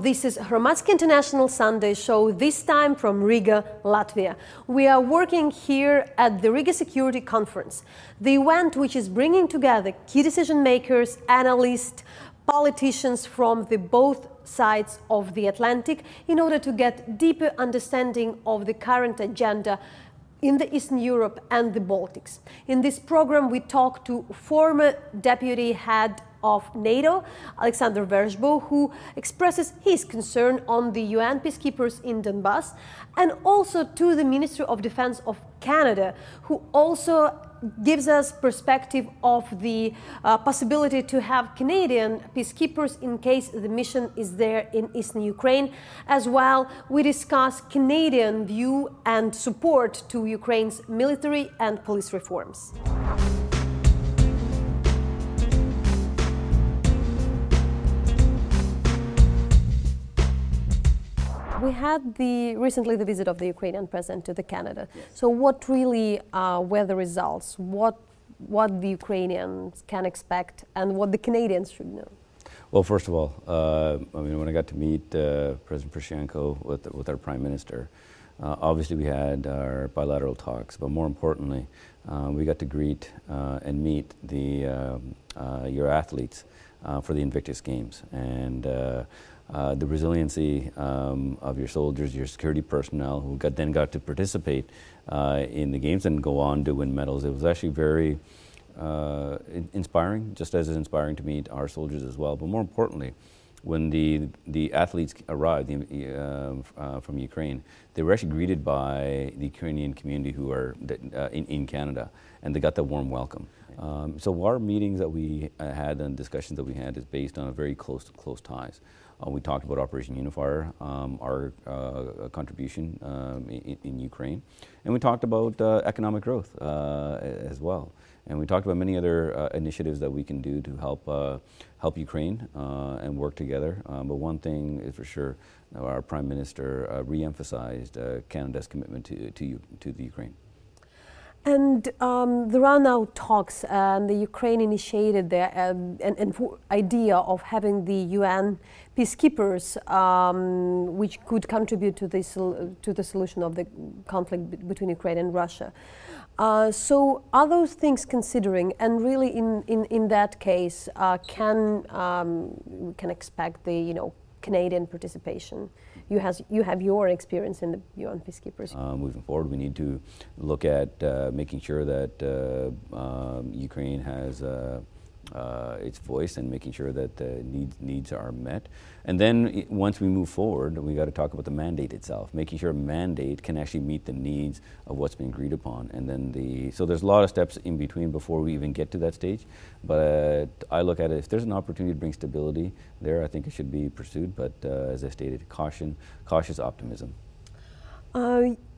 this is Hromadske International Sunday Show, this time from Riga, Latvia. We are working here at the Riga Security Conference, the event which is bringing together key decision makers, analysts, politicians from both sides of the Atlantic in order to get deeper understanding of the current agenda in the Eastern Europe and the Baltics. In this program, we talk to former deputy head of NATO, Alexander Verzhbo, who expresses his concern on the UN peacekeepers in Donbass, and also to the Minister of Defence of Canada, who also gives us perspective of the possibility to have Canadian peacekeepers in case the mission is there in Eastern Ukraine. As well, we discuss Canadian view and support to Ukraine's military and police reforms. We had recently the visit of the Ukrainian president to Canada. Yes. So what really were the results? What the Ukrainians can expect and what the Canadians should know? Well, first of all, when I got to meet President Poroshenko with our Prime Minister, obviously we had our bilateral talks, but more importantly, we got to greet and meet your athletes for the Invictus Games. And the resiliency of your soldiers, your security personnel, who then got to participate in the games and go on to win medals. It was actually very inspiring, just as it's inspiring to meet our soldiers as well. But more importantly, when the athletes arrived from Ukraine, they were actually greeted by the Ukrainian community who are in Canada, and they got that warm welcome. So our meetings that we had and discussions that we had is based on a very close ties. We talked about Operation Unifier, our contribution in Ukraine, and we talked about economic growth as well. And we talked about many other initiatives that we can do to help Ukraine and work together. But one thing is for sure, our Prime Minister re-emphasized Canada's commitment to the Ukraine. And there are now talks, and the Ukraine initiated the idea of having the UN peacekeepers, which could contribute to the solution of the conflict between Ukraine and Russia. So are those things considering, and really in that case, we can expect the Canadian participation? You have your experience in the UN peacekeepers. Moving forward, we need to look at making sure that Ukraine has its voice and making sure that needs are met. And then once we move forward, we got to talk about the mandate itself, making sure a mandate can actually meet the needs of what's been agreed upon. And then so there's a lot of steps in between before we even get to that stage. But I look at it, if there's an opportunity to bring stability there, I think it should be pursued. But as I stated, cautious optimism.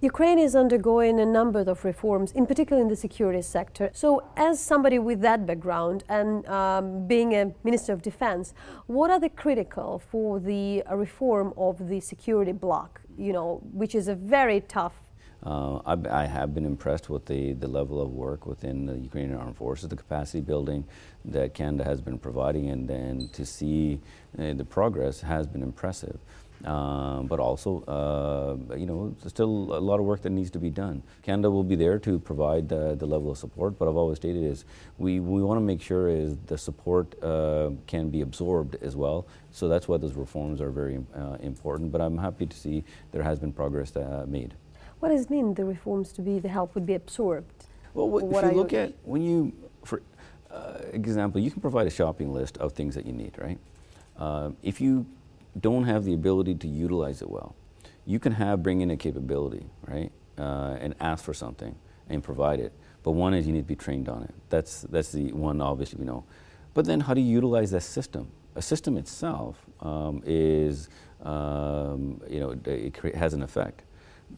Ukraine is undergoing a number of reforms, in particular in the security sector. So as somebody with that background and being a Minister of Defense, what are the critical for the reform of the security bloc, which is a very tough? I have been impressed with the level of work within the Ukrainian Armed Forces, the capacity building that Canada has been providing, and then to see the progress has been impressive. But also, there's still a lot of work that needs to be done. Canada will be there to provide the level of support, but I've always stated is we want to make sure is the support can be absorbed as well. So that's why those reforms are very important. But I'm happy to see there has been progress made. What does it mean, the reforms to be, the help would be absorbed? Well, if you look at, for example, you can provide a shopping list of things that you need, right? If you don't have the ability to utilize it well, you can bring in a capability, right, and ask for something and provide it. But one is you need to be trained on it. That's the one obviously we know. But then how do you utilize that system? A system itself it has an effect.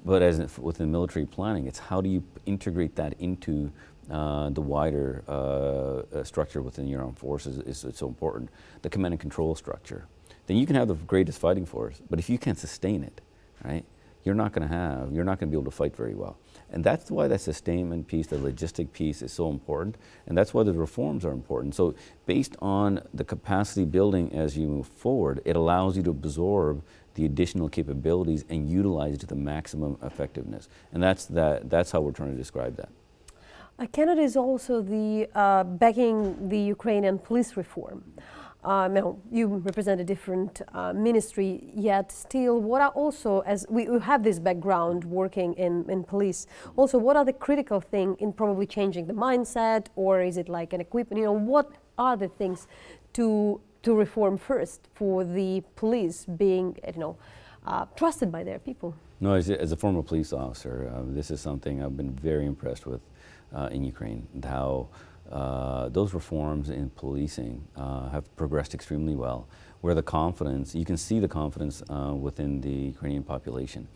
But within military planning, it's how do you integrate that into the wider structure within your armed forces is so important. The command and control structure. Then you can have the greatest fighting force, but if you can't sustain it, right, you're not going to be able to fight very well. And that's why that sustainment piece, the logistic piece is so important, and that's why the reforms are important. So based on the capacity building as you move forward, it allows you to absorb the additional capabilities and utilize it to the maximum effectiveness. And that's how we're trying to describe that. Canada is also backing the Ukrainian police reform. Now, you represent a different ministry, yet still, what are also, as we have this background working in police, also what are the critical things in probably changing the mindset, or is it like an equipment, what are the things to reform first for the police being, trusted by their people? No, as a former police officer, this is something I've been very impressed with in Ukraine, how those reforms in policing have progressed extremely well, where the confidence, you can see the confidence within the Ukrainian population.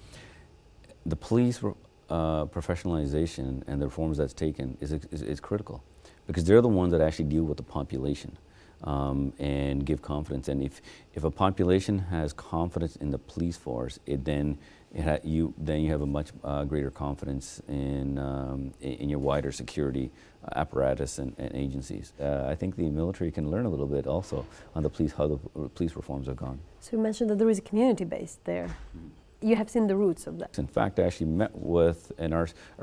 The police professionalization and the reforms that's taken is critical, because they're the ones that actually deal with the population and give confidence. And if a population has confidence in the police force, then you have a much greater confidence in your wider security apparatus and agencies. I think the military can learn a little bit also on how the police reforms have gone. So you mentioned that there is a community base there. You have seen the roots of that. In fact, I actually met with a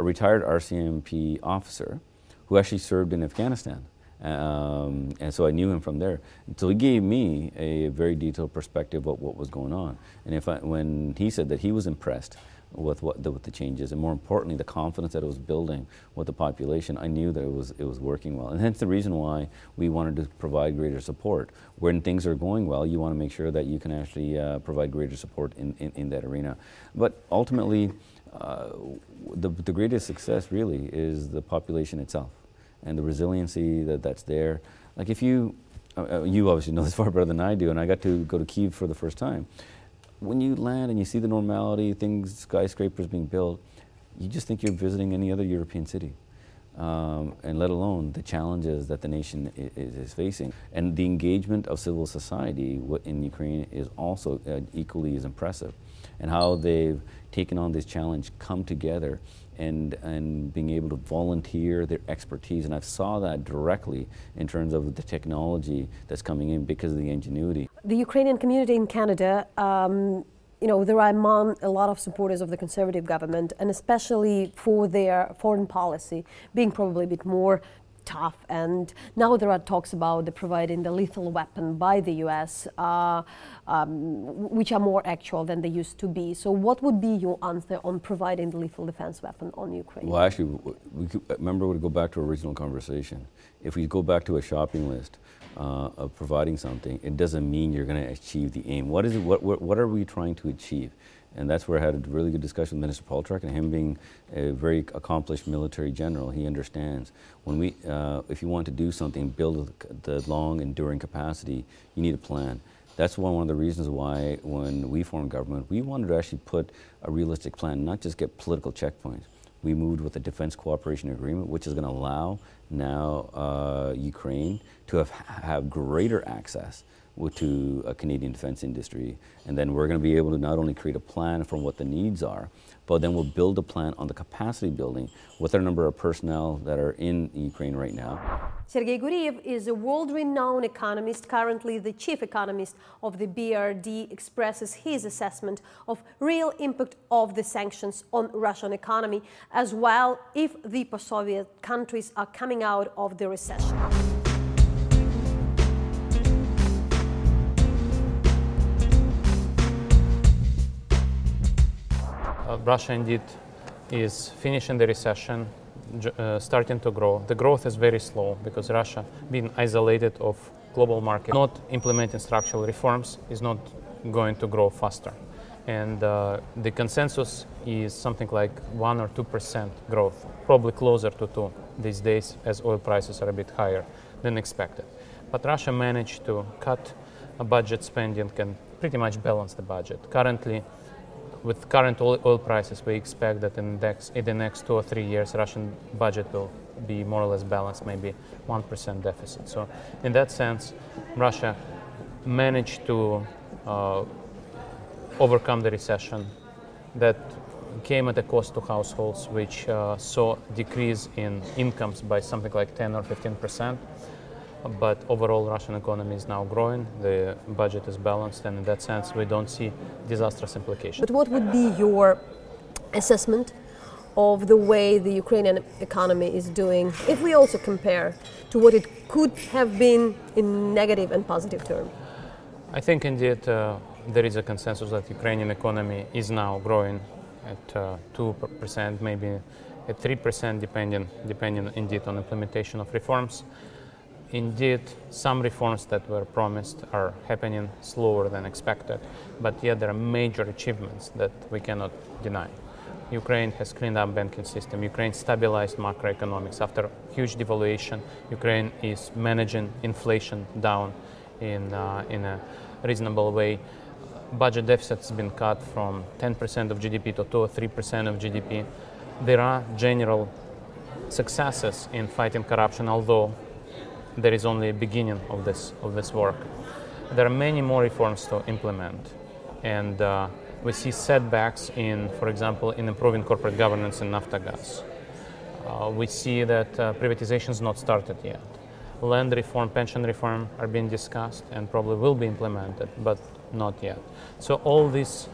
retired RCMP officer who actually served in Afghanistan. And so I knew him from there. So he gave me a very detailed perspective of what was going on. And when he said that he was impressed with the changes, and more importantly, the confidence that it was building with the population, I knew that it was working well. And hence the reason why we wanted to provide greater support. When things are going well, you want to make sure that you can actually provide greater support in that arena. But ultimately, the greatest success really is the population itself and the resiliency that's there. Like if you obviously know this far better than I do, and I got to go to Kyiv for the first time. When you land and you see the normality, skyscrapers being built, you just think you're visiting any other European city, and let alone the challenges that the nation is facing. And the engagement of civil society in Ukraine is also equally as impressive, and how they've taken on this challenge, come together, and being able to volunteer their expertise. And I saw that directly in terms of the technology that's coming in because of the ingenuity. The Ukrainian community in Canada, there are among a lot of supporters of the Conservative government, and especially for their foreign policy being probably a bit more tough. And now there are talks about providing the lethal weapon by the US, which are more actual than they used to be. So what would be your answer on providing the lethal defense weapon on Ukraine? Well, actually, remember to go back to our original conversation. If we go back to a shopping list of providing something, it doesn't mean you're going to achieve the aim. What are we trying to achieve? And that's where I had a really good discussion with Minister Polchak, and him being a very accomplished military general, he understands when if you want to do something, build the long enduring capacity, you need a plan. That's one of the reasons why when we formed government, we wanted to actually put a realistic plan, not just get political checkpoints. We moved with a defense cooperation agreement, which is going to allow now Ukraine to have greater access to a Canadian defense industry. And then we're going to be able to not only create a plan for what the needs are, but then we'll build a plan on the capacity building with our number of personnel that are in Ukraine right now. Sergei Guriev is a world-renowned economist. Currently, the chief economist of the BRD expresses his assessment of real impact of the sanctions on Russian economy, as well if the post-Soviet countries are coming out of the recession. Russia indeed is finishing the recession, starting to grow. The growth is very slow because Russia, being isolated of global market, not implementing structural reforms, is not going to grow faster. And the consensus is something like 1 or 2% growth, probably closer to 2 these days as oil prices are a bit higher than expected. But Russia managed to cut budget spending and pretty much balance the budget. Currently, with current oil prices, we expect that in the next 2 or 3 years, Russian budget will be more or less balanced, maybe 1% deficit. So in that sense, Russia managed to overcome the recession, that came at a cost to households, which saw decrease in incomes by something like 10 or 15%. But overall, Russian economy is now growing, the budget is balanced, and in that sense, we don't see disastrous implications. But what would be your assessment of the way the Ukrainian economy is doing, if we also compare to what it could have been in negative and positive terms? I think indeed there is a consensus that the Ukrainian economy is now growing at 2%, maybe at 3%, depending indeed on implementation of reforms. Indeed, some reforms that were promised are happening slower than expected, but yet there are major achievements that we cannot deny. Ukraine has cleaned up banking system. Ukraine stabilized macroeconomics. After huge devaluation, Ukraine is managing inflation down in a reasonable way. Budget deficit has been cut from 10% of GDP to 2 or 3% of GDP. There are general successes in fighting corruption, although there is only a beginning of this work. There are many more reforms to implement, and we see setbacks in, for example, in improving corporate governance in Naftogaz. We see that privatization is not started yet. Land reform, pension reform are being discussed and probably will be implemented, but not yet. So all these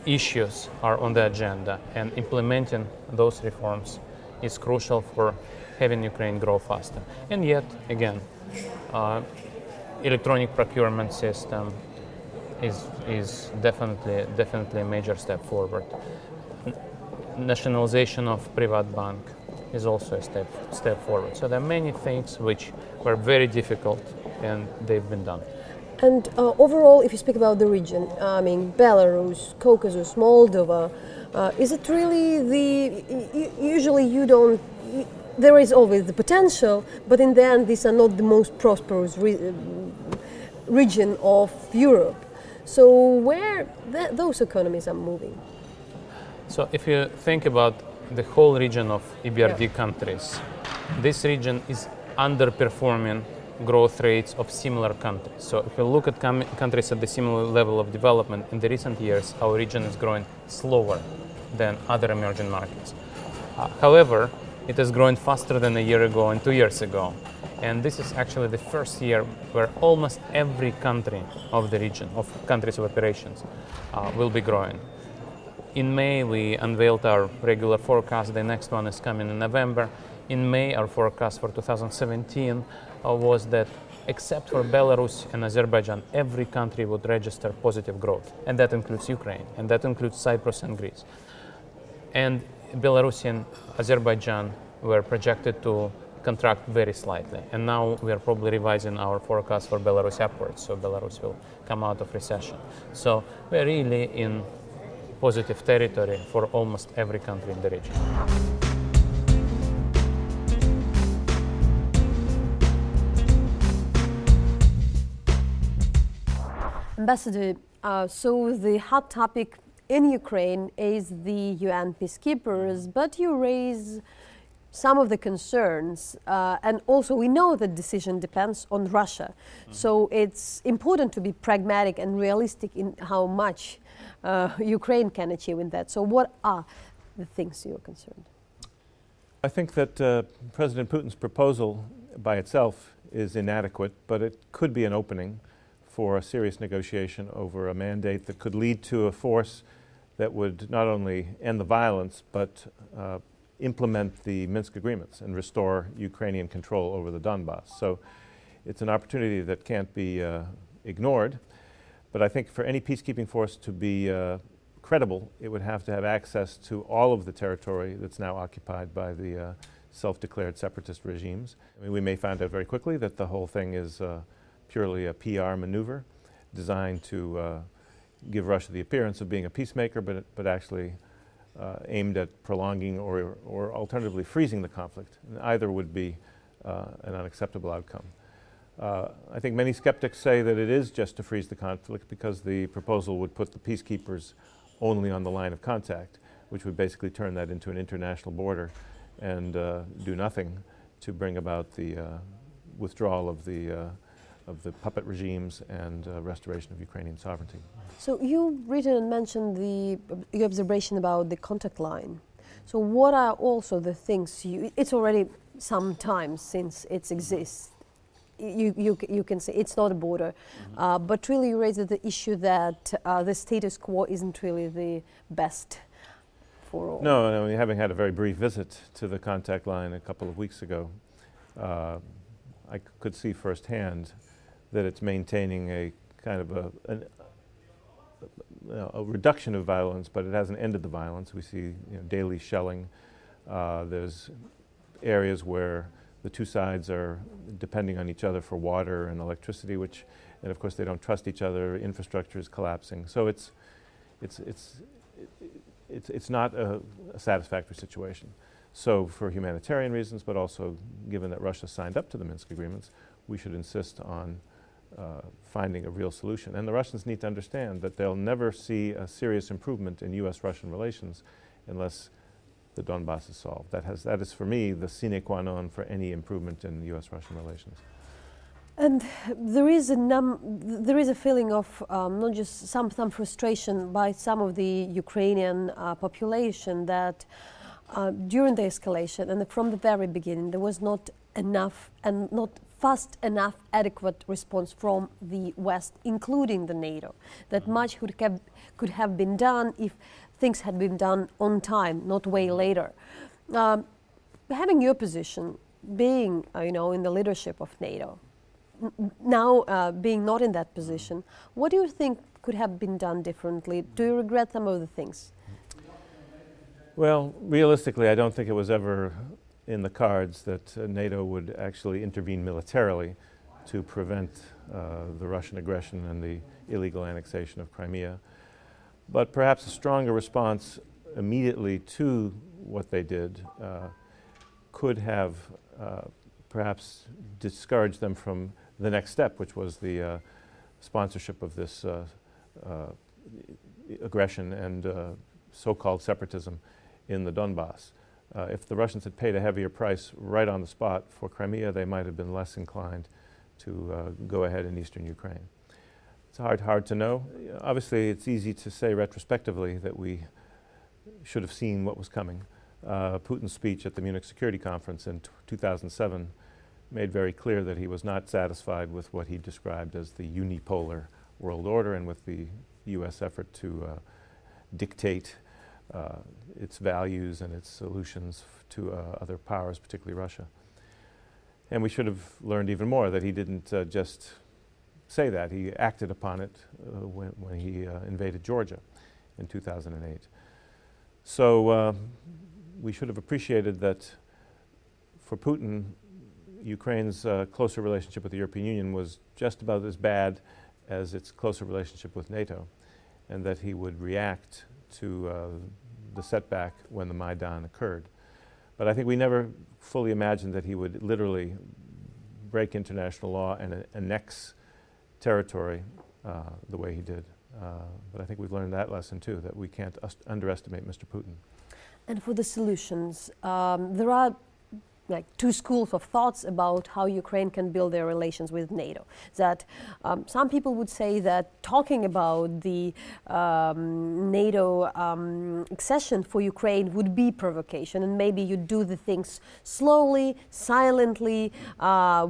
issues are on the agenda, and implementing those reforms is crucial for having Ukraine grow faster. And yet, again, electronic procurement system is definitely a major step forward. Nationalization of private bank is also a step forward. So there are many things which were very difficult, and they've been done. And overall, if you speak about the region, I mean, Belarus, Caucasus, Moldova, is it really usually you don't, there is always the potential, but in the end, these are not the most prosperous region of Europe. So where those economies are moving? So if you think about the whole region of EBRD countries, this region is underperforming growth rates of similar countries. So if you look at countries at the similar level of development, in the recent years, our region is growing slower than other emerging markets. However, it is growing faster than a year ago and 2 years ago. And this is actually the first year where almost every country of the region, of countries of operations, will be growing. In May, we unveiled our regular forecast. The next one is coming in November. In May, our forecast for 2017 was that except for Belarus and Azerbaijan, every country would register positive growth. And that includes Ukraine, and that includes Cyprus and Greece. And Belarus and Azerbaijan were projected to contract very slightly. And now we are probably revising our forecast for Belarus upwards, so Belarus will come out of recession. So we're really in positive territory for almost every country in the region. Ambassador, so the hot topic in Ukraine is the UN peacekeepers, but you raise some of the concerns, and also we know the decision depends on Russia. So it's important to be pragmatic and realistic in how much Ukraine can achieve in that. So what are the things you're concerned? I think that President Putin's proposal by itself is inadequate, but it could be an opening for a serious negotiation over a mandate that could lead to a force that would not only end the violence, but implement the Minsk agreements and restore Ukrainian control over the Donbass. So it's an opportunity that can't be ignored. But I think for any peacekeeping force to be credible, it would have to have access to all of the territory that's now occupied by the self-declared separatist regimes. I mean, we may find out very quickly that the whole thing is purely a PR maneuver designed to give Russia the appearance of being a peacemaker, but actually aimed at prolonging or alternatively freezing the conflict. And either would be an unacceptable outcome. I think many skeptics say that it is just to freeze the conflict because the proposal would put the peacekeepers only on the line of contact, which would basically turn that into an international border and do nothing to bring about the withdrawal of the of the puppet regimes and restoration of Ukrainian sovereignty. So you've written and mentioned your observation about the contact line. So what are also the things it's already some time since it exists. You can say it's not a border, but really you raised the issue that the status quo isn't really the best for all. No, I mean, having had a very brief visit to the contact line a couple of weeks ago, I could see firsthand that it's maintaining a kind of a reduction of violence, but it hasn't ended the violence. We see daily shelling. There's areas where the two sides are depending on each other for water and electricity, and of course they don't trust each other. Infrastructure is collapsing. So it's not a satisfactory situation. So for humanitarian reasons, but also given that Russia signed up to the Minsk agreements, we should insist on finding a real solution. And the Russians need to understand that they'll never see a serious improvement in U.S.-Russian relations unless the Donbass is solved. That is, for me, the sine qua non for any improvement in U.S.-Russian relations. And there is a feeling of not just some frustration by some of the Ukrainian population that during the escalation and from the very beginning there was not enough and not fast enough adequate response from the West, including the NATO. That much could have been done if things had been done on time, not way later. Having your position, being in the leadership of NATO, now being not in that position, what do you think could have been done differently? Do you regret some of the things? Well, realistically, I don't think it was ever in the cards that NATO would actually intervene militarily to prevent the Russian aggression and the illegal annexation of Crimea. But perhaps a stronger response immediately to what they did could have perhaps discouraged them from the next step, which was the sponsorship of this aggression and so-called separatism in the Donbass. If the Russians had paid a heavier price right on the spot for Crimea, they might have been less inclined to go ahead in eastern Ukraine. It's hard to know. Obviously, it's easy to say retrospectively that we should have seen what was coming. Putin's speech at the Munich Security Conference in 2007 made very clear that he was not satisfied with what he described as the unipolar world order and with the U.S. effort to dictate its values and its solutions to other powers, particularly Russia. And we should have learned even more that he didn't just say that. He acted upon it when he invaded Georgia in 2008. So we should have appreciated that for Putin, Ukraine's closer relationship with the European Union was just about as bad as its closer relationship with NATO, and that he would react to the setback when the Maidan occurred. But I think we never fully imagined that he would literally break international law and annex territory the way he did. But I think we've learned that lesson too, that we can't underestimate Mr. Putin. And for the solutions, there are two schools of thoughts about how Ukraine can build their relations with NATO. That some people would say that talking about the NATO accession for Ukraine would be provocation, and maybe you do the things slowly, silently,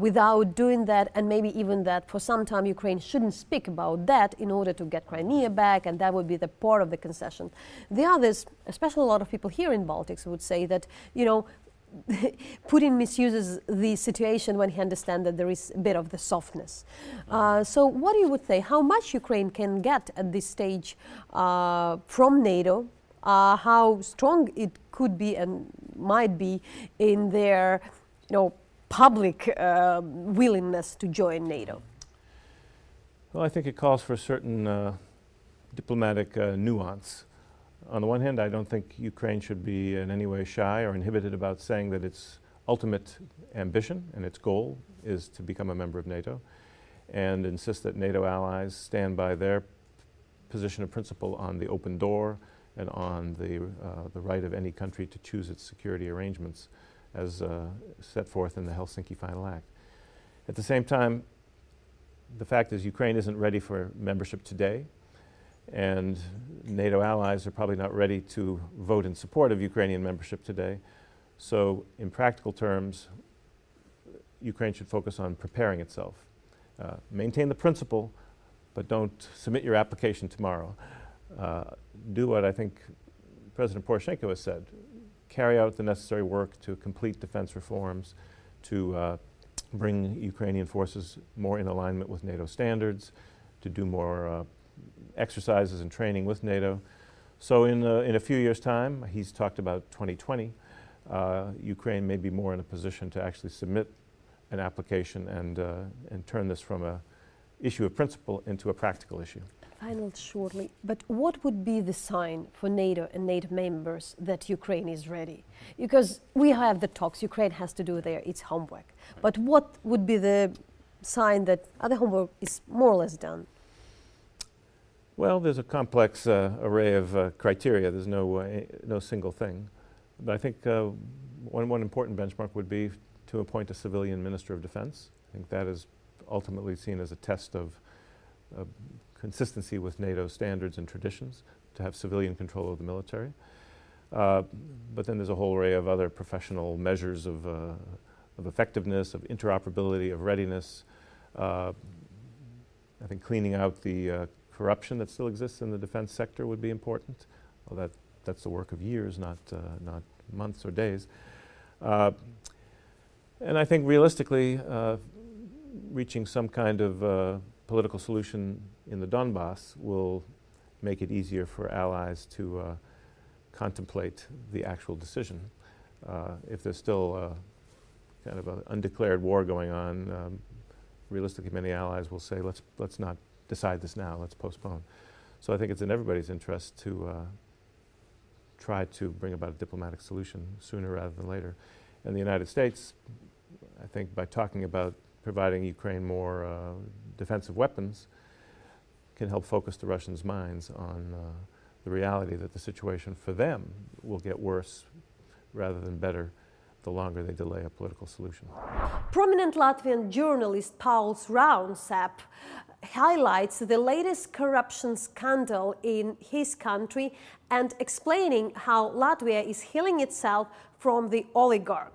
without doing that, and maybe even that for some time Ukraine shouldn't speak about that in order to get Crimea back, and that would be the part of the concession. The others, especially a lot of people here in Baltics, would say that, Putin misuses the situation when he understands that there is a bit of the softness. So what you would say, how much Ukraine can get at this stage from NATO, how strong it could be and might be in their public willingness to join NATO? Well, I think it calls for a certain diplomatic nuance. On the one hand, I don't think Ukraine should be in any way shy or inhibited about saying that its ultimate ambition and its goal is to become a member of NATO, and insist that NATO allies stand by their position of principle on the open door and on the right of any country to choose its security arrangements as set forth in the Helsinki Final Act. At the same time, the fact is Ukraine isn't ready for membership today, and NATO allies are probably not ready to vote in support of Ukrainian membership today. So in practical terms, Ukraine should focus on preparing itself. Maintain the principle, but don't submit your application tomorrow. Do what I think President Poroshenko has said. Carry out the necessary work to complete defense reforms, to bring Ukrainian forces more in alignment with NATO standards, to do more exercises and training with NATO. So in a few years' time, he's talked about 2020, Ukraine may be more in a position to actually submit an application and turn this from an issue of principle into a practical issue. Final shortly, but what would be the sign for NATO and NATO members that Ukraine is ready? Because we have the talks, Ukraine has to do its homework. But what would be the sign that other homework is more or less done? Well, there's a complex array of criteria. There's no single thing. But I think one important benchmark would be to appoint a civilian Minister of Defense. I think that is ultimately seen as a test of consistency with NATO standards and traditions, to have civilian control of the military. But then there's a whole array of other professional measures of effectiveness, of interoperability, of readiness. I think cleaning out the corruption that still exists in the defense sector would be important. Well, that's the work of years, not months or days. And I think realistically, reaching some kind of political solution in the Donbass will make it easier for allies to contemplate the actual decision. If there's still kind of an undeclared war going on, realistically many allies will say, let's not decide this now, let's postpone. So I think it's in everybody's interest to try to bring about a diplomatic solution sooner rather than later. And the United States, I think by talking about providing Ukraine more defensive weapons, can help focus the Russians' minds on the reality that the situation for them will get worse rather than better the longer they delay a political solution. Prominent Latvian journalist Pauls Raunsap highlights the latest corruption scandal in his country and explaining how Latvia is healing itself from the oligarch.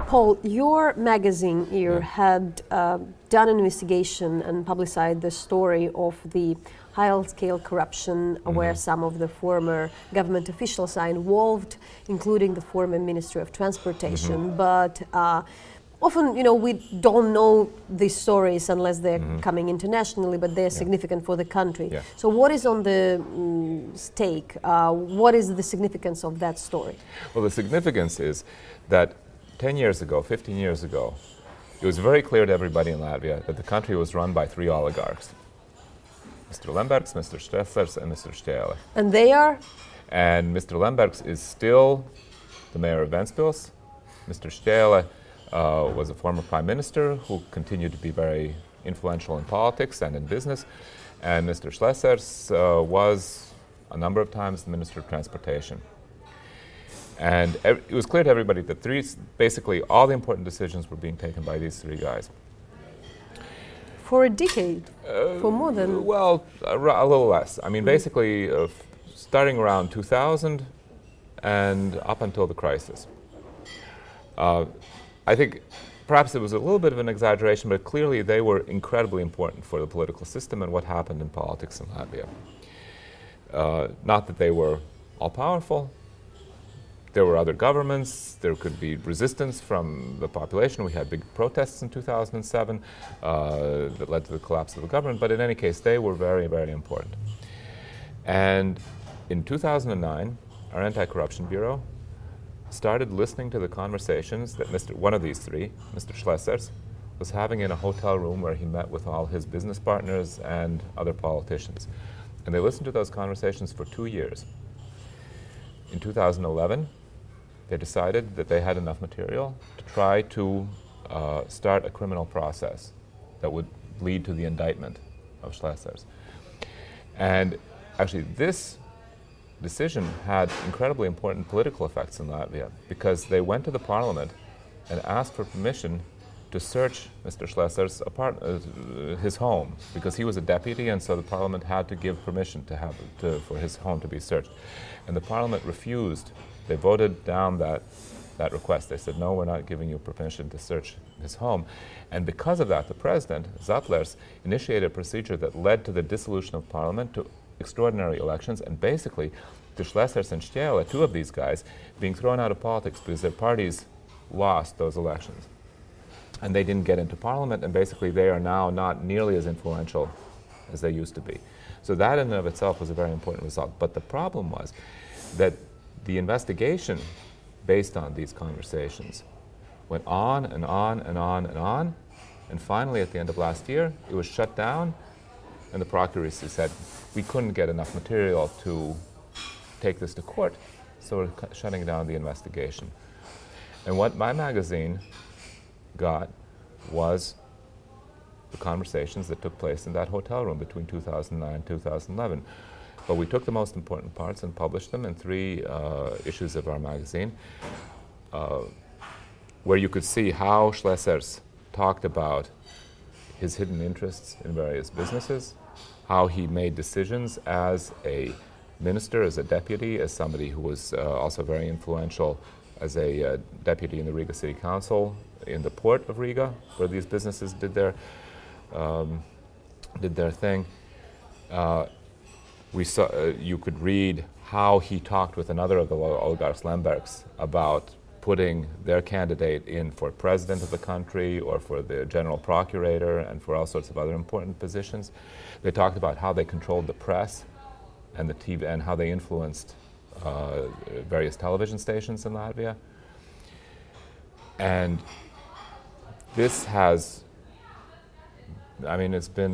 Paul, your magazine here had done an investigation and publicized the story of the high-scale corruption where some of the former government officials are involved, including the former Minister of Transportation. But often, we don't know these stories unless they're coming internationally, but they're significant for the country. Yeah. So what is on the stake? What is the significance of that story? Well, the significance is that 10 years ago, 15 years ago, it was very clear to everybody in Latvia that the country was run by three oligarchs. Mr. Lembergs, Mr. Stressers, and Mr. Stēle. And they are? And Mr. Lembergs is still the mayor of Ventspils. Mr. Stēle was a former prime minister who continued to be very influential in politics and in business. And Mr. Stressers was a number of times the Minister of Transportation. And it was clear to everybody that basically all the important decisions were being taken by these three guys. For a decade? For more than... Well, a little less. I mean, basically, starting around 2000 and up until the crisis. I think perhaps it was a little bit of an exaggeration, but clearly they were incredibly important for the political system and what happened in politics in Latvia. Not that they were all-powerful. There were other governments, there could be resistance from the population. We had big protests in 2007 that led to the collapse of the government, but in any case, they were very, very important. And in 2009, our Anti-Corruption Bureau started listening to the conversations that one of these three, Mr. Stressers, was having in a hotel room where he met with all his business partners and other politicians. And they listened to those conversations for 2 years. In 2011, they decided that they had enough material to try to start a criminal process that would lead to the indictment of Stressers. And actually this decision had incredibly important political effects in Latvia, because they went to the parliament and asked for permission to search Mr. Schlesser's his home, because he was a deputy, and so the parliament had to give permission for his home to be searched. And the parliament refused. They voted down that request. They said, no, we're not giving you permission to search his home. And because of that, the president, Zatlers, initiated a procedure that led to the dissolution of parliament, to extraordinary elections, and basically to Schlesers and Stiele, two of these guys, being thrown out of politics because their parties lost those elections. And they didn't get into parliament, and basically they are now not nearly as influential as they used to be. So that in and of itself was a very important result. But the problem was that the investigation based on these conversations went on and on and on and on, and finally at the end of last year it was shut down, and the procuracy said we couldn't get enough material to take this to court, so we're shutting down the investigation. And what my magazine got was the conversations that took place in that hotel room between 2009 and 2011. But we took the most important parts and published them in 3 issues of our magazine, where you could see how Schlesers talked about his hidden interests in various businesses, how he made decisions as a minister, as a deputy, as somebody who was also very influential as a deputy in the Riga City Council, in the port of Riga, where these businesses did their thing. We saw, you could read how he talked with another of the oligarchs, Lembergs, about putting their candidate in for president of the country or for the general procurator and for all sorts of other important positions. They talked about how they controlled the press and the TV and how they influenced various television stations in Latvia. And this has, I mean, it's been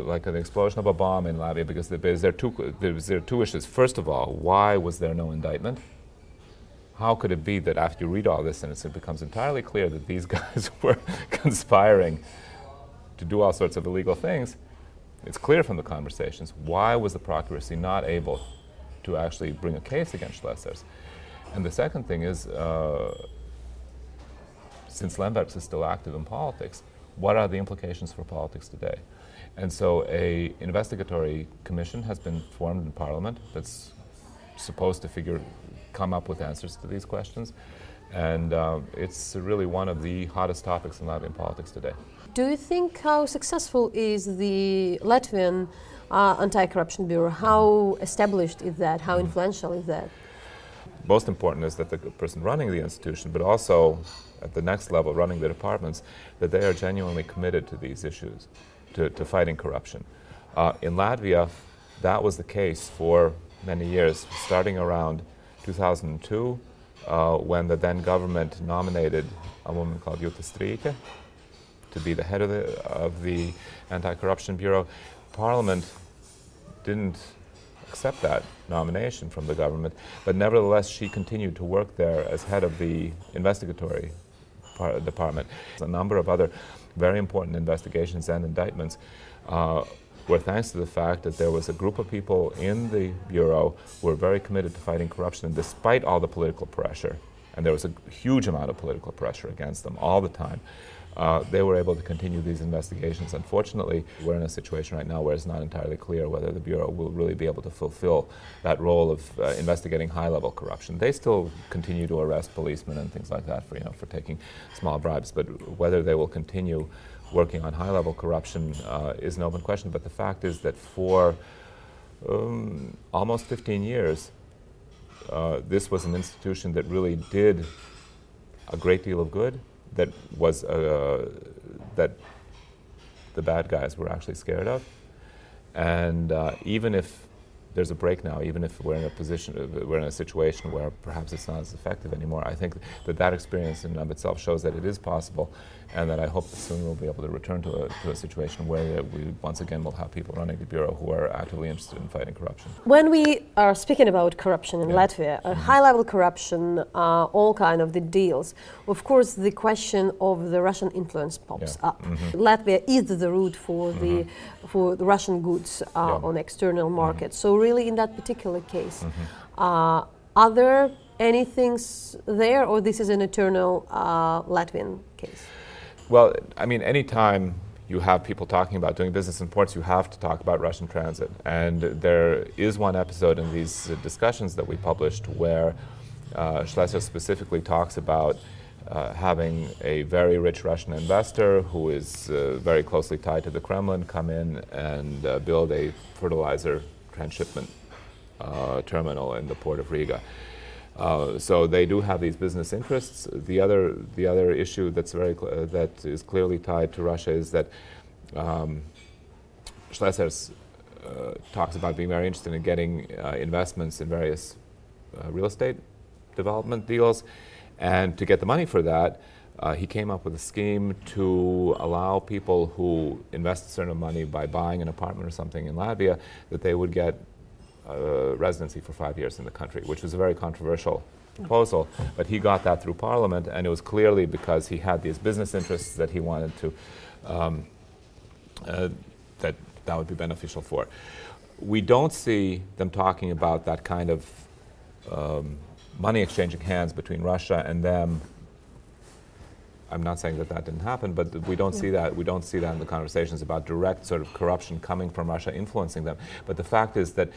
like an explosion of a bomb in Latvia, because there are two issues. First of all, why was there no indictment? How could it be that after you read all this and it becomes entirely clear that these guys were conspiring to do all sorts of illegal things? It's clear from the conversations. Why was the procuracy not able to actually bring a case against Schlesers? And the second thing is, since Lembergs is still active in politics, what are the implications for politics today? And so a investigatory commission has been formed in Parliament that's supposed to come up with answers to these questions. And it's really one of the hottest topics in Latvian politics today. Do you think how successful is the Latvian Anti-Corruption Bureau? How established is that? How influential is that? Most important is that the person running the institution, but also at the next level, running the departments, that they are genuinely committed to these issues, to fighting corruption. In Latvia, that was the case for many years, starting around 2002, when the then government nominated a woman called Jutta Strīke to be the head of the Anti-Corruption Bureau. Parliament didn't accept that nomination from the government, but nevertheless she continued to work there as head of the investigatory department. A number of other very important investigations and indictments were thanks to the fact that there was a group of people in the Bureau who were very committed to fighting corruption, and despite all the political pressure, and there was a huge amount of political pressure against them all the time, they were able to continue these investigations. Unfortunately, we're in a situation right now where it's not entirely clear whether the Bureau will really be able to fulfill that role of investigating high-level corruption. They still continue to arrest policemen and things like that for taking small bribes, but whether they will continue working on high-level corruption is an open question. But the fact is that for almost 15 years, this was an institution that really did a great deal of good, that was that the bad guys were actually scared of. And even if there's a break now, even if we're in a situation where perhaps it's not as effective anymore, I think that experience in and of itself shows that it is possible, and that I hope that soon we'll be able to return to a situation where we once again will have people running the Bureau who are actively interested in fighting corruption. When we are speaking about corruption in Latvia, high-level corruption, all kind of the deals, of course the question of the Russian influence pops up. Latvia is the route for the Russian goods on external markets. So really in that particular case, Are there anything there, or this is an eternal Latvian case? Well, I mean, anytime you have people talking about doing business in ports, you have to talk about Russian transit. And there is one episode in these discussions that we published where Schlesser specifically talks about having a very rich Russian investor who is very closely tied to the Kremlin come in and build a fertilizer transshipment terminal in the port of Riga. So they do have these business interests. The other issue that's that is clearly tied to Russia is that Schlesser talks about being very interested in getting investments in various real estate development deals, and to get the money for that, he came up with a scheme to allow people who invest a certain money by buying an apartment or something in Latvia that they would get residency for 5 years in the country, which was a very controversial proposal, but he got that through Parliament, and it was clearly because he had these business interests that he wanted to that would be beneficial for. We don't see them talking about that kind of money exchanging hands between Russia and them. I'm not saying that that didn't happen, but we don't see that. We don't see that in the conversations about direct sort of corruption coming from Russia influencing them. But the fact is that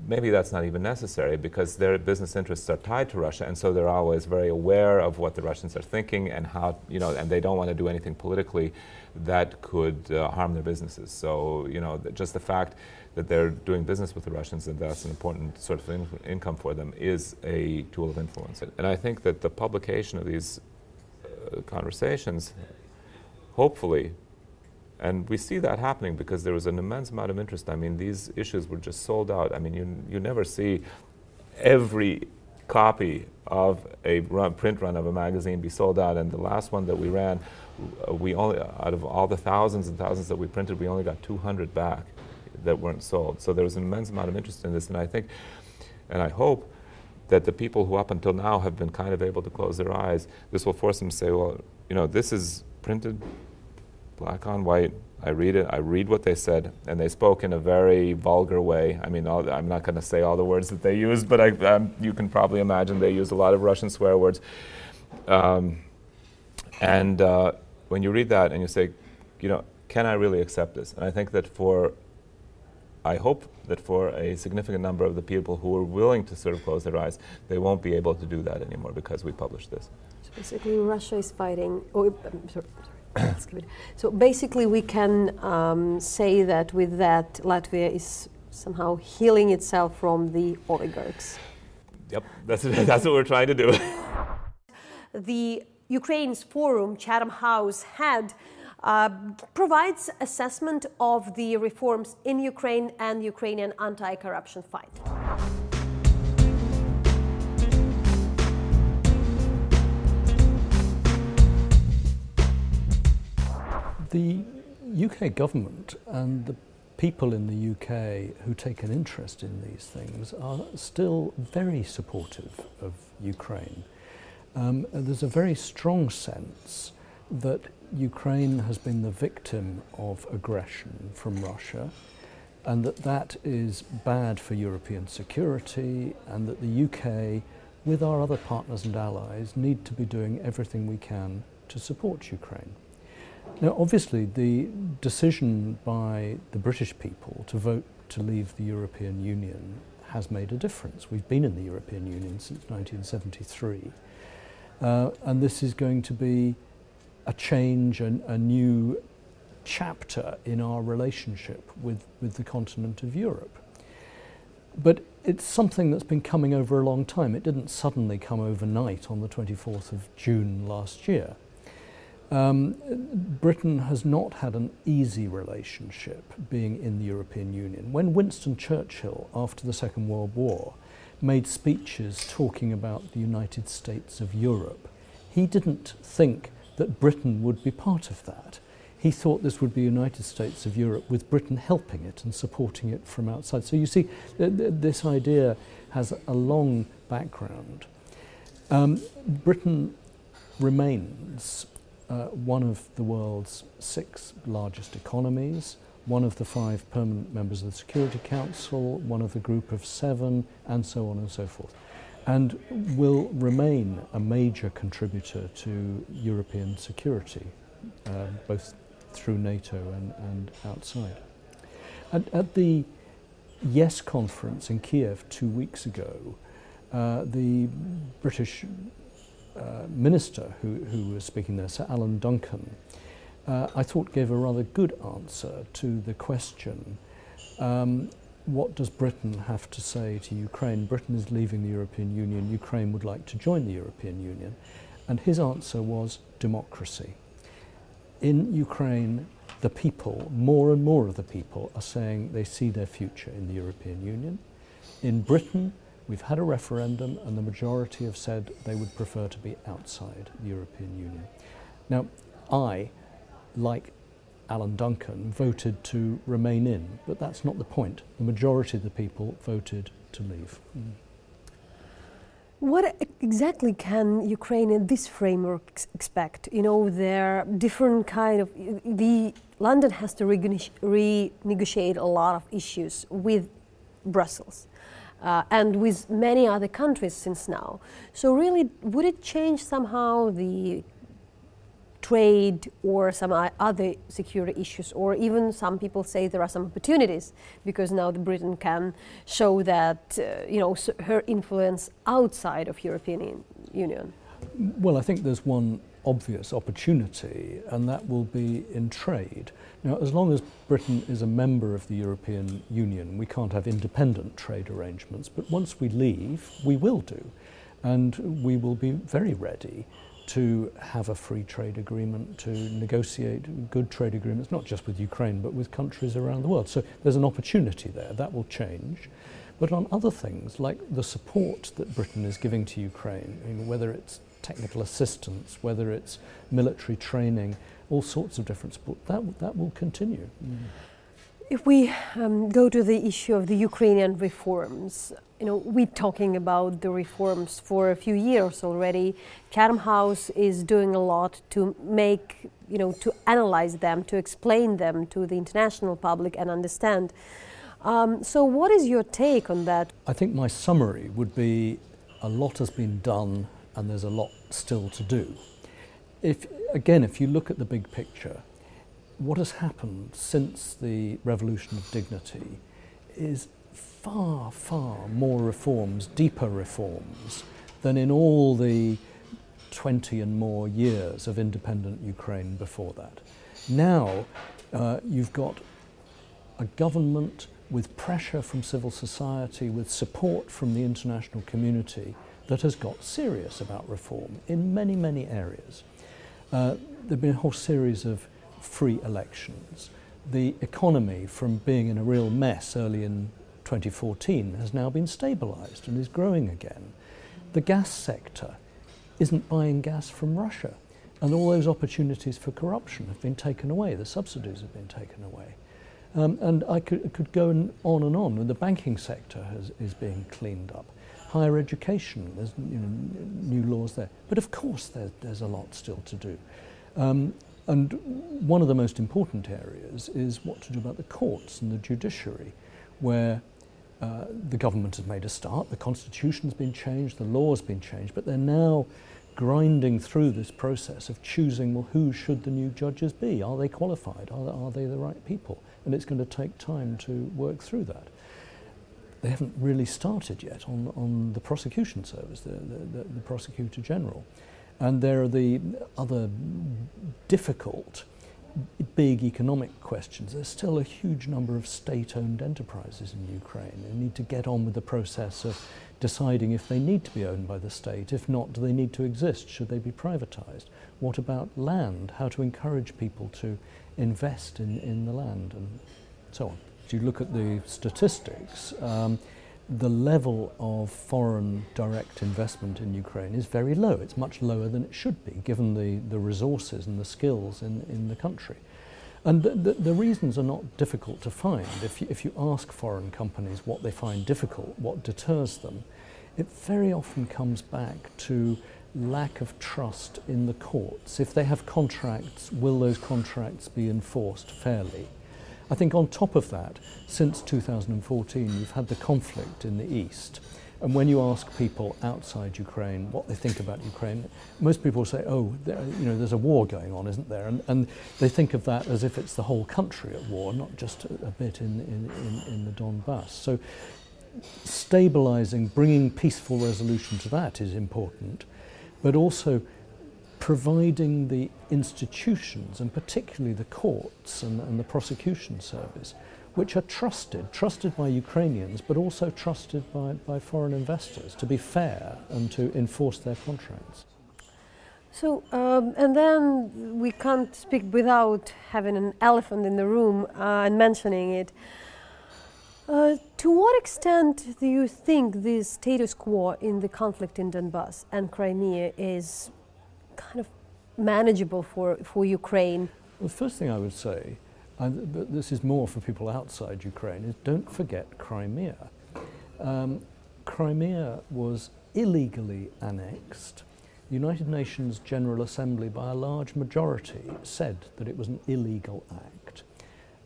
maybe that's not even necessary, because their business interests are tied to Russia, and so they're always very aware of what the Russians are thinking and how, you know, and they don't want to do anything politically that could harm their businesses. So, you know, just the fact that they're doing business with the Russians and that's an important sort of income for them is a tool of influence. And I think that the publication of these conversations, hopefully, and we see that happening because there was an immense amount of interest. I mean, these issues were just sold out. I mean, you never see every copy of a print run of a magazine be sold out, and the last one that we ran, we only, out of all the thousands and thousands that we printed, we only got 200 back that weren't sold. So there was an immense amount of interest in this, and I think, and I hope, that the people who up until now have been kind of able to close their eyes, this will force them to say, well, you know, this is printed black on white. I read it, I read what they said, and they spoke in a very vulgar way. I mean, I'm not going to say all the words that they used, but you can probably imagine they used a lot of Russian swear words. When you read that and you say, you know, can I really accept this? And I think that I hope that for a significant number of the people who are willing to sort of close their eyes, they won't be able to do that anymore because we published this. So basically Russia is fighting, so basically we can say that with that Latvia is somehow healing itself from the oligarchs. Yep, that's what we're trying to do. The Ukraine's forum, Chatham House, had provides assessment of the reforms in Ukraine and Ukrainian anti-corruption fight. The UK government and the people in the UK who take an interest in these things are still very supportive of Ukraine. There's a very strong sense that Ukraine has been the victim of aggression from Russia, and that is bad for European security, and that the UK, with our other partners and allies, need to be doing everything we can to support Ukraine. Now, obviously, the decision by the British people to vote to leave the European Union has made a difference. We've been in the European Union since 1973, and this is going to be a change, a new chapter in our relationship with the continent of Europe. But it's something that's been coming over a long time. It didn't suddenly come overnight on the 24th of June last year. Britain has not had an easy relationship being in the European Union. When Winston Churchill, after the Second World War, made speeches talking about the United States of Europe, he didn't think that Britain would be part of that. He thought this would be United States of Europe with Britain helping it and supporting it from outside. So you see, this idea has a long background. Britain remains one of the world's 6 largest economies, one of the 5 permanent members of the Security Council, one of the group of 7, and so on and so forth, and will remain a major contributor to European security, both through NATO and outside. At the Yes conference in Kiev 2 weeks ago, the British minister who was speaking there, Sir Alan Duncan, I thought gave a rather good answer to the question, what does Britain have to say to Ukraine? Britain is leaving the European Union, Ukraine would like to join the European Union. And his answer was democracy. In Ukraine, the people, more and more of the people, are saying they see their future in the European Union. In Britain, we've had a referendum and the majority have said they would prefer to be outside the European Union. Now, I, like Alan Duncan, voted to remain in, but that's not the point. The majority of the people voted to leave. What exactly can Ukraine in this framework expect? You know, there are different kind of, London has to renegotiate a lot of issues with Brussels and with many other countries since now. So really, would it change somehow the trade or some other security issues, or even some people say there are some opportunities because now the Britain can show that her influence outside of European Union? Well, I think there's one obvious opportunity, and that will be in trade. Now, as long as Britain is a member of the European Union, we can't have independent trade arrangements, but once we leave, we will do, and we will be very ready to have a free trade agreement, to negotiate good trade agreements, not just with Ukraine, but with countries around the world. So there's an opportunity there, that will change. But on other things, like the support that Britain is giving to Ukraine, whether it's technical assistance, whether it's military training, all sorts of different support, that will continue. If we go to the issue of the Ukrainian reforms, we're talking about the reforms for a few years already. Chatham House is doing a lot to make, to analyze them, to explain them to the international public and understand. So what is your take on that? I think my summary would be a lot has been done and there's a lot still to do. If you look at the big picture, what has happened since the Revolution of Dignity is far, far more reforms, deeper reforms, than in all the 20 and more years of independent Ukraine before that. Now you've got a government with pressure from civil society, with support from the international community, that has got serious about reform in many, many areas. There have been a whole series of free elections. The economy, from being in a real mess early in 2014, has now been stabilised and is growing again. The gas sector isn't buying gas from Russia, and all those opportunities for corruption have been taken away, the subsidies have been taken away. And I could go on and on. The banking sector is being cleaned up. Higher education, there's new laws there. But of course there's a lot still to do. And one of the most important areas is what to do about the courts and the judiciary, where the government has made a start, the constitution's been changed, the law's been changed, but they're now grinding through this process of choosing, well, who should the new judges be? Are they qualified? Are they the right people? And it's going to take time to work through that. They haven't really started yet on the prosecution service, the Prosecutor General. And there are the other difficult, big economic questions. There's still a huge number of state-owned enterprises in Ukraine. They need to get on with the process of deciding if they need to be owned by the state. If not, do they need to exist? Should they be privatized? What about land? How to encourage people to invest in the land, and so on. If you look at the statistics, the level of foreign direct investment in Ukraine is very low. It's much lower than it should be, given the resources and the skills in the country. And the reasons are not difficult to find. If you ask foreign companies what they find difficult, what deters them, it very often comes back to lack of trust in the courts. If they have contracts, will those contracts be enforced fairly? I think on top of that, since 2014, you've had the conflict in the east. And when you ask people outside Ukraine what they think about Ukraine, most people say, oh, there's a war going on, isn't there? And they think of that as if it's the whole country at war, not just a bit in the Donbass. So stabilising, bringing peaceful resolution to that is important, but also providing the institutions, and particularly the courts and the prosecution service, which are trusted by Ukrainians, but also trusted by foreign investors to be fair and to enforce their contracts. So, and then we can't speak without having an elephant in the room and mentioning it. To what extent do you think this status quo in the conflict in Donbass and Crimea is kind of manageable for Ukraine? Well, the first thing I would say, but this is more for people outside Ukraine, is don't forget Crimea. Crimea was illegally annexed. The United Nations General Assembly, by a large majority, said that it was an illegal act.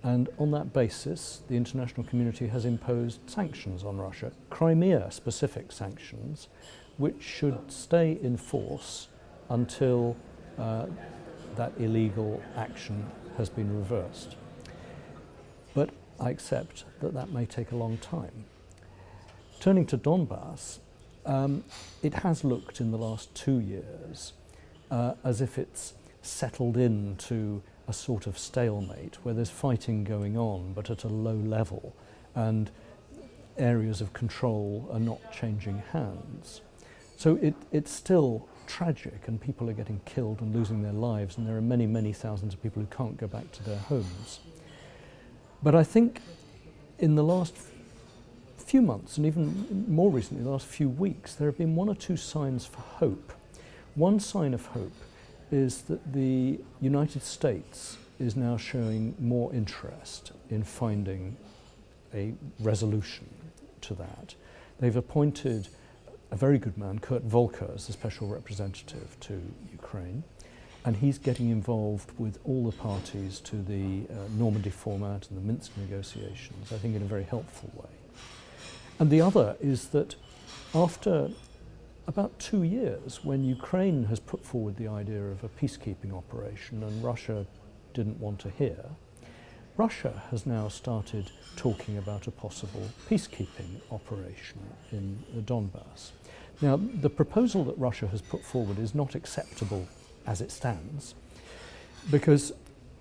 And on that basis, the international community has imposed sanctions on Russia, Crimea-specific sanctions, which should stay in force until that illegal action has been reversed. But I accept that that may take a long time. Turning to Donbass, it has looked in the last 2 years as if it's settled into a sort of stalemate where there's fighting going on but at a low level and areas of control are not changing hands. So it's still tragic and people are getting killed and losing their lives, and there are many, many thousands of people who can't go back to their homes. But I think in the last few months, and even more recently, the last few weeks, there have been 1 or 2 signs for hope. One sign of hope is that the United States is now showing more interest in finding a resolution to that. They've appointed a very good man, Kurt Volker, as the special representative to Ukraine, and he's getting involved with all the parties to the Normandy format and the Minsk negotiations, I think in a very helpful way. And the other is that after about 2 years, when Ukraine has put forward the idea of a peacekeeping operation and Russia didn't want to hear, Russia has now started talking about a possible peacekeeping operation in the Donbass. Now, the proposal that Russia has put forward is not acceptable as it stands, because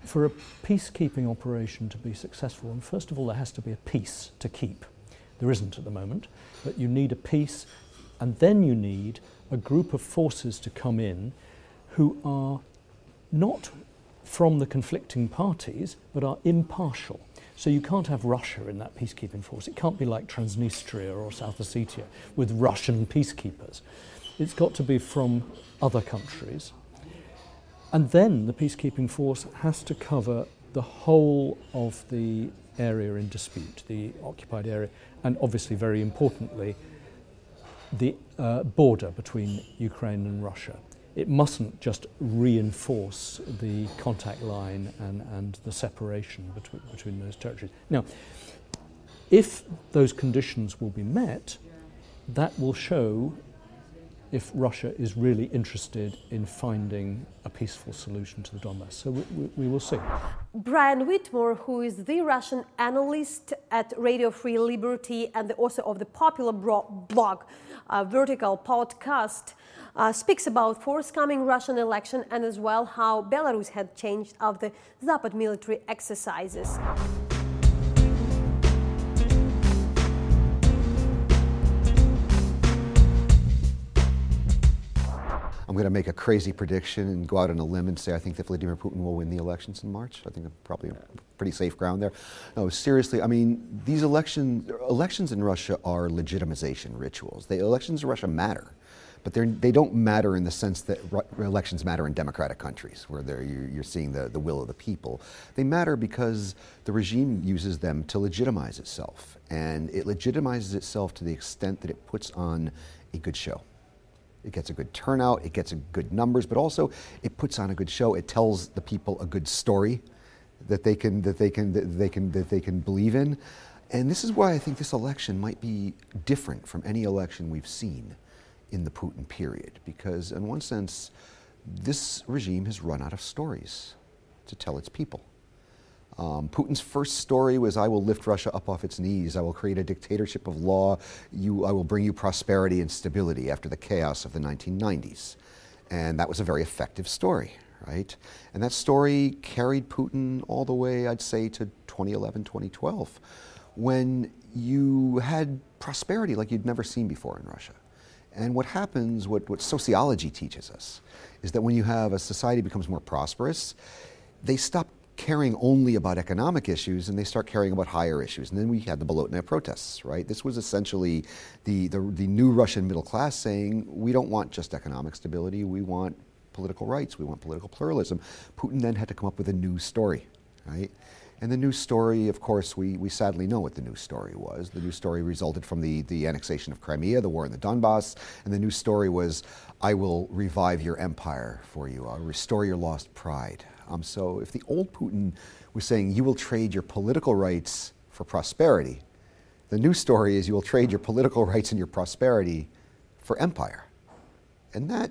for a peacekeeping operation to be successful, and first of all, there has to be a peace to keep. There isn't at the moment, but you need a peace, and then you need a group of forces to come in who are not from the conflicting parties, but are impartial. So you can't have Russia in that peacekeeping force. It can't be like Transnistria or South Ossetia with Russian peacekeepers. It's got to be from other countries. And then the peacekeeping force has to cover the whole of the area in dispute, the occupied area, and obviously, very importantly, the border between Ukraine and Russia. It mustn't just reinforce the contact line and the separation between those territories. Now, if those conditions will be met, that will show if Russia is really interested in finding a peaceful solution to the Donbass. So we will see. Brian Whitmore, who is the Russian analyst at Radio Free Liberty and the author of the popular blog Vertical Podcast, speaks about forthcoming Russian election and as well how Belarus had changed after Zapad military exercises. I'm going to make a crazy prediction and go out on a limb and say I think that Vladimir Putin will win the elections in March. I think I'm probably pretty safe ground there. No, seriously, I mean, these elections in Russia are legitimization rituals. Elections in Russia matter, but they don't matter in the sense that elections matter in democratic countries where you're seeing the will of the people. They matter because the regime uses them to legitimize itself, and it legitimizes itself to the extent that it puts on a good show. It gets a good turnout, it gets a good numbers, but also it puts on a good show. It tells the people a good story, that they can believe in. And this is why I think this election might be different from any election we've seen in the Putin period, because in one sense, this regime has run out of stories to tell its people. Putin's first story was, I will lift Russia up off its knees, I will create a dictatorship of law, I will bring you prosperity and stability after the chaos of the 1990s. And that was a very effective story, right? And that story carried Putin all the way, I'd say, to 2011, 2012, when you had prosperity like you'd never seen before in Russia. And what happens, what sociology teaches us, is that when you have a society becomes more prosperous, they stop caring only about economic issues and they start caring about higher issues. And then we had the Bolotnaya protests, right? This was essentially the new Russian middle class saying, we don't want just economic stability, we want political rights, we want political pluralism. Putin then had to come up with a new story, right? And the news story, of course, we sadly know what the news story was. The news story resulted from the annexation of Crimea, the war in the Donbass, and the news story was, I will revive your empire for you, I'll restore your lost pride. So if the old Putin was saying, you will trade your political rights for prosperity, the new story is you will trade your political rights and your prosperity for empire. And that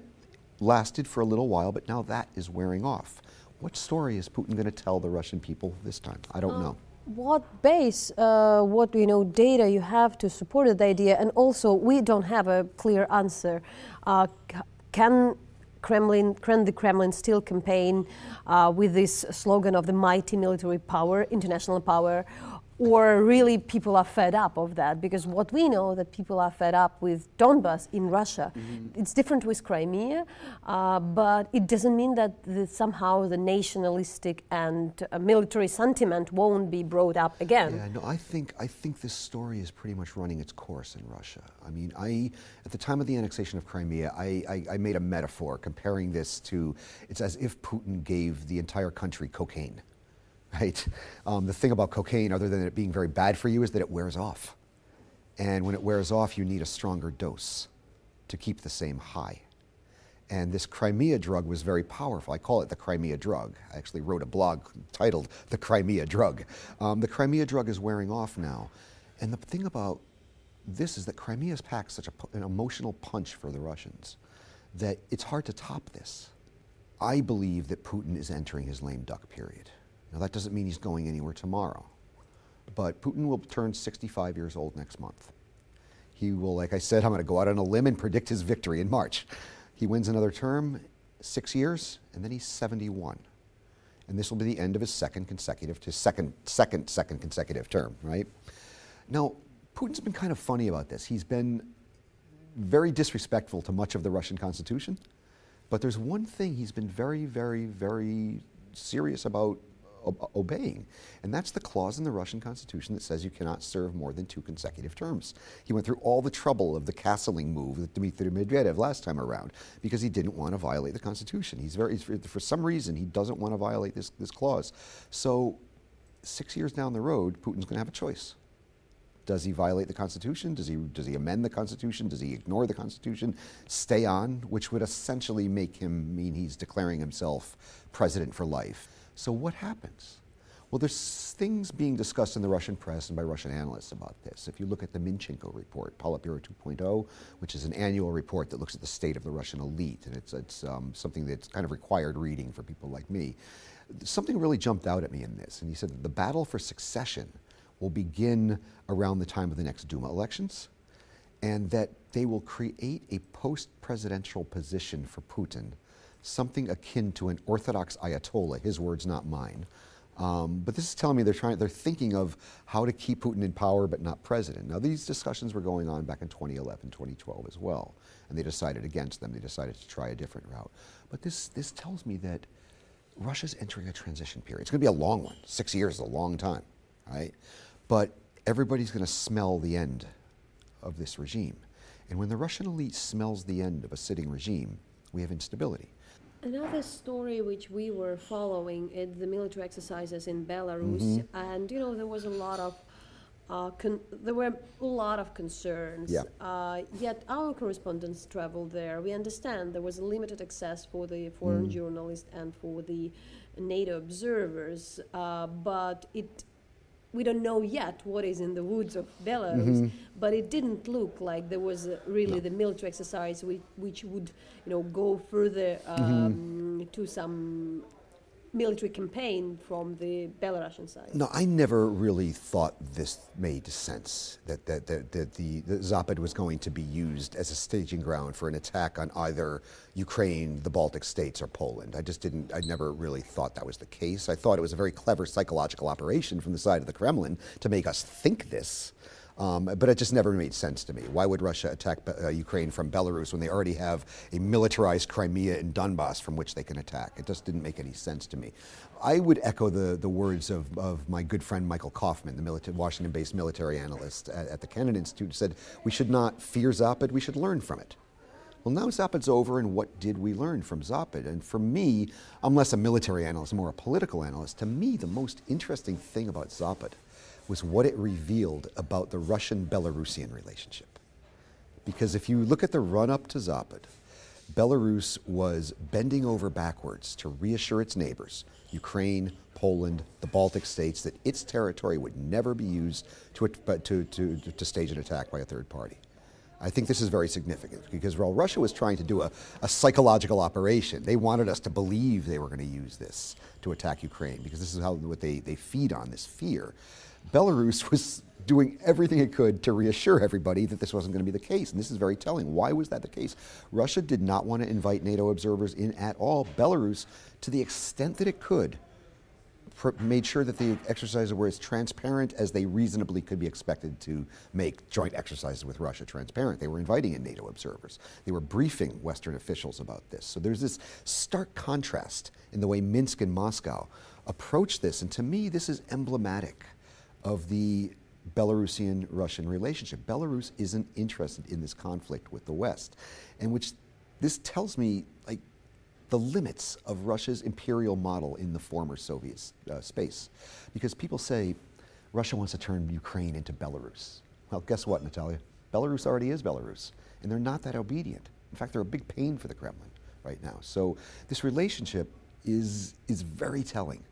lasted for a little while, but now that is wearing off. What story is Putin going to tell the Russian people this time? I don't know. What base, what data you have to support the idea? And also, we don't have a clear answer. Can the Kremlin still campaign with this slogan of the mighty military power, international power, or really people are fed up of that? Because what we know that people are fed up with Donbass in Russia. It's different with Crimea, but it doesn't mean that somehow the nationalistic and military sentiment won't be brought up again. Yeah, no, I think this story is pretty much running its course in Russia. I mean, at the time of the annexation of Crimea, I made a metaphor comparing this to, it's as if Putin gave the entire country cocaine. Right? The thing about cocaine, other than it being very bad for you, is that it wears off. And when it wears off, you need a stronger dose to keep the same high. And this Crimea drug was very powerful. I call it the Crimea drug. I actually wrote a blog titled The Crimea Drug. The Crimea drug is wearing off now. And the thing about this is that Crimea has packed such an emotional punch for the Russians that it's hard to top this. I believe that Putin is entering his lame duck period. Now, that doesn't mean he's going anywhere tomorrow, but Putin will turn 65 years old next month. He will, like I said, I'm going to go out on a limb and predict his victory in March. He wins another term, 6 years, and then he's 71. And this will be the end of his second consecutive term, right? Now, Putin's been kind of funny about this. He's been very disrespectful to much of the Russian Constitution, but there's one thing he's been very, very, very serious about obeying, and that's the clause in the Russian Constitution that says you cannot serve more than 2 consecutive terms. He went through all the trouble of the castling move with Dmitry Medvedev last time around because he didn't want to violate the Constitution. For some reason, he doesn't want to violate this clause. So 6 years down the road, Putin's going to have a choice. Does he violate the Constitution? Does he amend the Constitution? Does he ignore the Constitution? Stay on, which would essentially make him mean he's declaring himself president for life. So what happens? Well, there's things being discussed in the Russian press and by Russian analysts about this. If you look at the Minchenko report, Politburo 2.0, which is an annual report that looks at the state of the Russian elite, and it's something that's kind of required reading for people like me, something really jumped out at me in this, and he said that the battle for succession will begin around the time of the next Duma elections, and that they will create a post-presidential position for Putin, something akin to an Orthodox Ayatollah, his words, not mine. But this is telling me they're thinking of how to keep Putin in power but not president. Now, these discussions were going on back in 2011, 2012 as well, and they decided against them. They decided to try a different route. But this tells me that Russia's entering a transition period. It's going to be a long one. 6 years is a long time, right? But everybody's going to smell the end of this regime. And when the Russian elite smells the end of a sitting regime, we have instability. Another story which we were following is the military exercises in Belarus, and there was a lot of there were a lot of concerns. Yeah. Yet our correspondents traveled there. We understand there was a limited access for the foreign journalists and for the NATO observers, but we don't know yet what is in the woods of Belarus, but it didn't look like there was really the military exercise which would, go further to some military campaign from the Belarusian side. No, I never really thought this made sense, that the Zapad was going to be used as a staging ground for an attack on either Ukraine, the Baltic states, or Poland. I never really thought that was the case. I thought it was a very clever psychological operation from the side of the Kremlin to make us think this. But it just never made sense to me. Why would Russia attack Ukraine from Belarus when they already have a militarized Crimea and Donbass from which they can attack? It just didn't make any sense to me. I would echo the words of my good friend Michael Kaufman, the Washington-based military analyst at the Kennan Institute, who said we should not fear Zapad, we should learn from it. Well, now Zapad's over, and what did we learn from Zapad? And for me, I'm less a military analyst, more a political analyst. To me, the most interesting thing about Zapad was what it revealed about the Russian-Belarusian relationship. Because if you look at the run-up to Zapad, Belarus was bending over backwards to reassure its neighbors, Ukraine, Poland, the Baltic states, that its territory would never be used to stage an attack by a third party. I think this is very significant because while Russia was trying to do a psychological operation, they wanted us to believe they were going to use this to attack Ukraine because this is what they feed on, this fear. Belarus was doing everything it could to reassure everybody that this wasn't going to be the case, and this is very telling. Why was that the case? Russia did not want to invite NATO observers in at all. Belarus, to the extent that it could, made sure that the exercises were as transparent as they reasonably could be expected to make joint exercises with Russia transparent. They were inviting in NATO observers. They were briefing Western officials about this. So there's this stark contrast in the way Minsk and Moscow approach this, and to me this is emblematic of the Belarusian-Russian relationship. Belarus isn't interested in this conflict with the West, and which this tells me, like, the limits of Russia's imperial model in the former Soviet space. Because people say Russia wants to turn Ukraine into Belarus. Well, guess what, Natalia? Belarus already is Belarus, and they're not that obedient. In fact, they're a big pain for the Kremlin right now. So this relationship is very telling.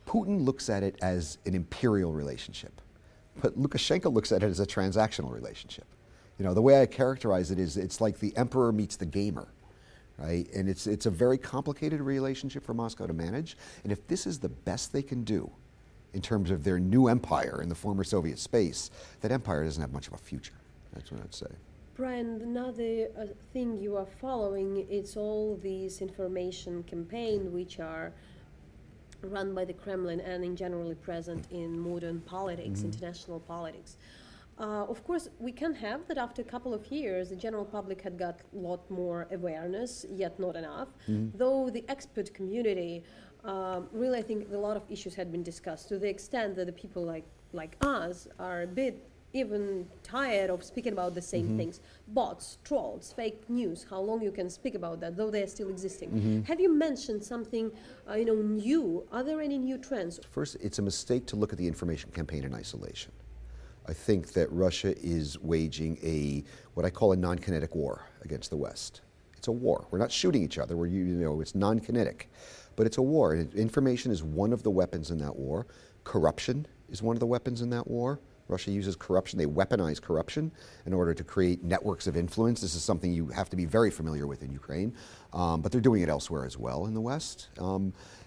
Putin looks at it as an imperial relationship, but Lukashenko looks at it as a transactional relationship. You know, the way I characterize it is it's like the emperor meets the gamer, right? And it's a very complicated relationship for Moscow to manage. And if this is the best they can do in terms of their new empire in the former Soviet space, that empire doesn't have much of a future. That's what I'd say. Brian, another thing you are following, it's all these information campaigns which are run by the Kremlin and in generally present in modern politics, international politics. Of course, we can have that after a couple of years, the general public had got a lot more awareness, yet not enough. Though the expert community, really I think a lot of issues had been discussed to the extent that the people like us are a bit even tired of speaking about the same things. Bots, trolls, fake news, how long you can speak about that, though they are still existing. Have you mentioned something new? Are there any new trends? First, it's a mistake to look at the information campaign in isolation. I think that Russia is waging what I call a non-kinetic war against the West. It's a war. We're not shooting each other. It's non-kinetic, but it's a war. And information is one of the weapons in that war. Corruption is one of the weapons in that war. Russia uses corruption. They weaponize corruption in order to create networks of influence. This is something you have to be very familiar with in Ukraine, but they're doing it elsewhere as well in the West.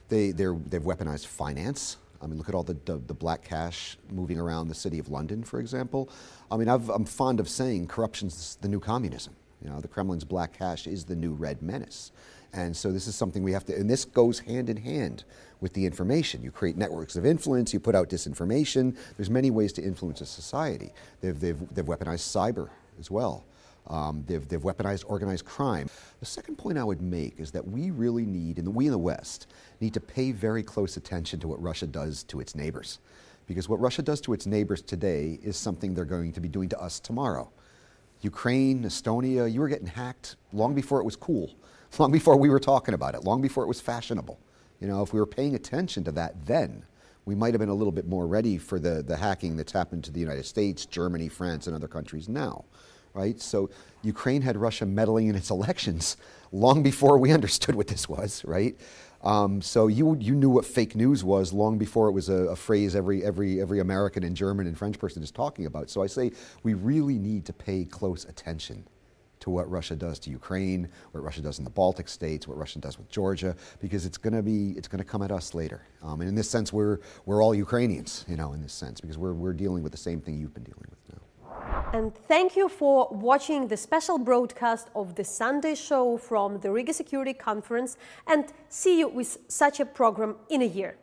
They've weaponized finance. I mean, look at all the black cash moving around the city of London, for example. I mean, I'm fond of saying corruption's the new communism. You know, the Kremlin's black cash is the new red menace. And so this is something we have to, and this goes hand in hand with the information. You create networks of influence, you put out disinformation. There's many ways to influence a society. They've weaponized cyber as well. They've weaponized organized crime. The second point I would make is that we really need, and we in the West, need to pay very close attention to what Russia does to its neighbors. Because what Russia does to its neighbors today is something they're going to be doing to us tomorrow. Ukraine, Estonia, you were getting hacked long before it was cool, long before we were talking about it, long before it was fashionable. You know, if we were paying attention to that then, we might have been a little bit more ready for the hacking that's happened to the United States, Germany, France, and other countries now, right? So Ukraine had Russia meddling in its elections long before we understood what this was, right? So you knew what fake news was long before it was a phrase every American and German and French person is talking about. So I say we really need to pay close attention to what Russia does to Ukraine, what Russia does in the Baltic states, what Russia does with Georgia, because it's going to come at us later. And in this sense, we're all Ukrainians, you know, in this sense, because we're dealing with the same thing you've been dealing with now. And thank you for watching the special broadcast of the Sunday show from the Riga Security Conference, and see you with such a program in a year.